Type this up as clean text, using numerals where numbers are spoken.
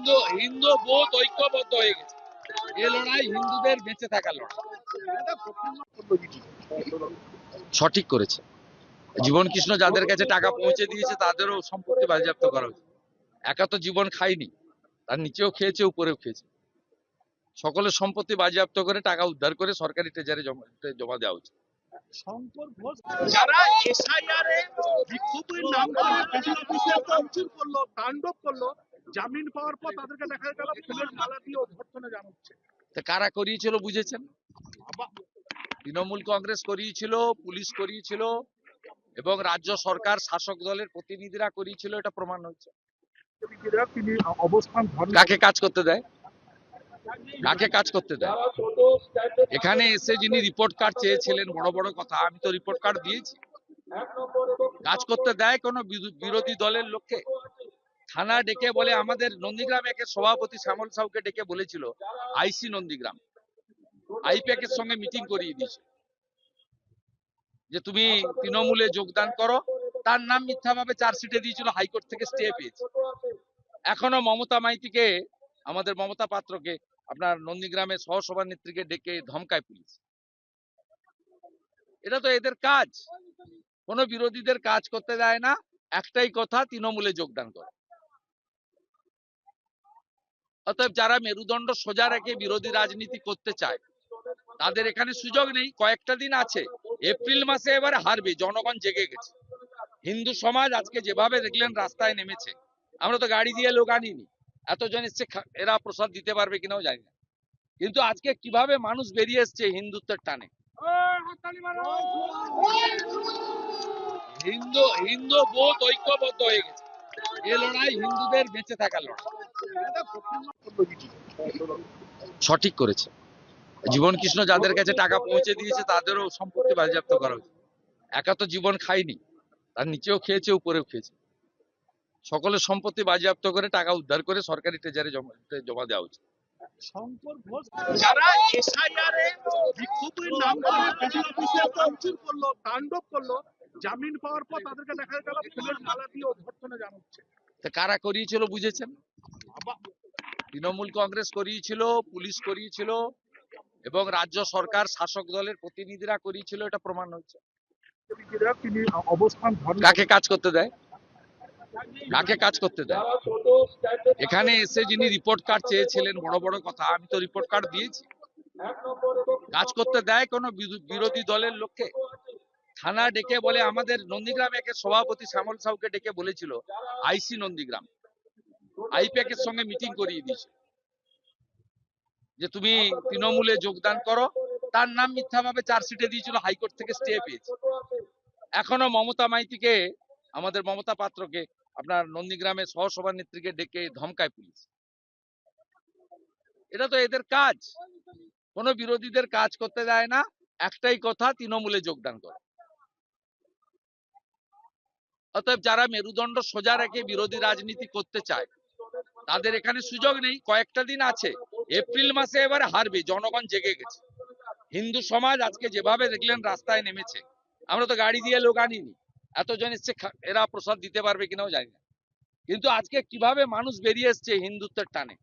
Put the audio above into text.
হিন্দু হিন্দু বোধ ঐক্যবদ্ধ হয়ে গেছে। এই লড়াই হিন্দুদের বেঁচে থাকার লড়াই। সঠিক করেছে। জীবন কৃষ্ণ যাদের কাছে টাকা পৌঁছে দিয়েছে তাদেরও সম্পত্তি বাজেয়াপ্ত করা হয়েছে। একা তো জীবন খায়নি, তার নিচেও খেয়েছে, উপরেও খেয়েছে। সকলের সম্পত্তি বাজেয়াপ্ত করে টাকা উদ্ধার করে সরকারি ট্রেজারে জমা দেওয়া উচিত। শঙ্কর ঘোষ যারা এসআইআর এ বিক্ষোভের নাম করে বিডিও অফিসে ভাঙচুর করলো, তাণ্ডব করলো, জামিন পাওয়ার পর তাদেরকে দেখা গেল ফুলের মালা দিয়ে অভ্যর্থনা জানাচ্ছে। তা কারা করিয়েছিল বুঝেছেন? তৃণমূল কংগ্রেস করিয়েছিল, পুলিশ করিয়েছিল এবং রাজ্য সরকার শাসক দলের প্রতিনিধিরা করিয়েছিল, এটা প্রমাণ হচ্ছে। তিনি অবস্থান কাকে কাজ করতে দেয়? কাকে কাজ করতে দেয়? এখানে এসে যিনি রিপোর্ট কার্ড চেয়েছিলেন, বড় বড় কথা, আমি তো রিপোর্ট কার্ড দিয়েছি। কাজ করতে দেয় কোন বিরোধী দলের লোককে? থানা ডেকে বলে, আমাদের নন্দীগ্রামে সভাপতি শ্যামল সাউকে ডেকে বলেছিল আইসি নন্দীগ্রাম আইপ্যাক এর সঙ্গে মিটিং করিয়ে দিয়েছে যে তুমি তৃণমূলে যোগদান করো। তার নাম মিথ্যাভাবে চার্জশিটে দিয়েছিল, হাইকোর্ট থেকে স্টে পেয়েছে। এখনো মমতা মাইতিকে, আমাদের মমতা পাত্রকে, আপনার নন্দীগ্রামের সহসভানেত্রীকে ডেকে ধমকায় পুলিশ। এটা তো এদের কাজ। কোন বিরোধীদের কাজ করতে দেয় না, একটাই কথা, তৃণমূলে যোগদান করো। অতএব যারা মেরুদণ্ড সোজা রেখে বিরোধী রাজনীতি করতে চায় তাদের এখানে সুযোগ নেই। কয়েকটা দিন আছে, এপ্রিল মাসে এবারে হারবে, জনগণ জেগে গেছে। হিন্দু সমাজ আজকে যেভাবে দেখলেন রাস্তায় নেমেছে, আমরা তো গাড়ি দিয়ে লোক আনিনি, এতজন এসছে, এরা প্রসাদ দিতে পারবে কিনাও জানি না, কিন্তু আজকে কিভাবে মানুষ বেরিয়ে এসছে হিন্দুত্বের টানে। হিন্দু হিন্দু বোধ ঐক্যবদ্ধ হয়ে গেছে। এই লড়াই হিন্দুদের বেঁচে থাকার লড়াই। সঠিক করেছে। জীবন কৃষ্ণ যাদের কাছে টাকা পৌঁছে দিয়েছে তাদেরও সম্পত্তি বাজেয়াপ্ত করা হয়েছে। একা তো জীবন খায়নি, তার নিচেও খেয়েছে, উপরেও খেয়েছে। সকলের সম্পত্তি বাজেয়াপ্ত করে টাকা উদ্ধার করে সরকারি ট্রেজারে জমা দেওয়া উচিত। শঙ্কর ঘোষ যারা এসআইআর এ বিক্ষোভের নাম করে বিডিও অফিসে ভাঙচুর করলো, তাণ্ডব করলো, জামিন পাওয়ার পর তাদেরকে দেখা গেল ফুলের মালা দিয়ে অভ্যর্থনা জানাচ্ছে। তা কারা করিয়েছিল বুঝেছেন? তৃণমূল কংগ্রেস করিয়েছিল, পুলিশ করিয়েছিল এবং রাজ্য সরকার শাসক দলের প্রতিনিধিরা করিয়েছিল, এটা প্রমাণ হচ্ছে। তিনি অবস্থান কাকে কাজ করতে দেয়? কাকে কাজ করতে দেয়? এখানে এসে যিনি রিপোর্ট কার্ড চেয়েছিলেন, বড় বড় কথা, আমি তো রিপোর্ট কার্ড দিয়েছি। কাজ করতে দেয় কোন বিরোধী দলের লোককে? থানা ডেকে বলে, আমাদের নন্দীগ্রামে সভাপতি শ্যামল সাউকে ডেকে বলেছিল আইসি নন্দীগ্রাম আইপ্যাক এর সঙ্গে মিটিং করিয়ে দিয়েছে যে তুমি তৃণমূলে যোগদান করো। তার নাম মিথ্যাভাবে চার্জশিটে দিয়েছিল, হাইকোর্ট থেকে স্টে পেয়েছে। এখনো মমতা মাইতিকে, আমাদের মমতা পাত্রকে, আপনার নন্দীগ্রামের সহসভানেত্রীকে ডেকে ধমকায় পুলিশ। এটা তো এদের কাজ। কোন বিরোধীদের কাজ করতে দেয় না, একটাই কথা, তৃণমূলে যোগদান করো। অতএব যারা মেরুদণ্ড সোজা রেখে বিরোধী রাজনীতি করতে চায় তাদের এখানে সুযোগ নেই। কয়েকটা দিন আছে, এপ্রিল মাসে এবারে হারবে, জনগণ জেগে গেছে। হিন্দু সমাজ আজকে যেভাবে দেখলেন রাস্তায় নেমেছে, আমরা তো গাড়ি দিয়ে লোক আনিনি, এতজন এসছে, এরা প্রসাদ দিতে পারবে কিনাও জানি না, কিন্তু আজকে কিভাবে মানুষ বেরিয়ে এসছে হিন্দুত্বের টানে।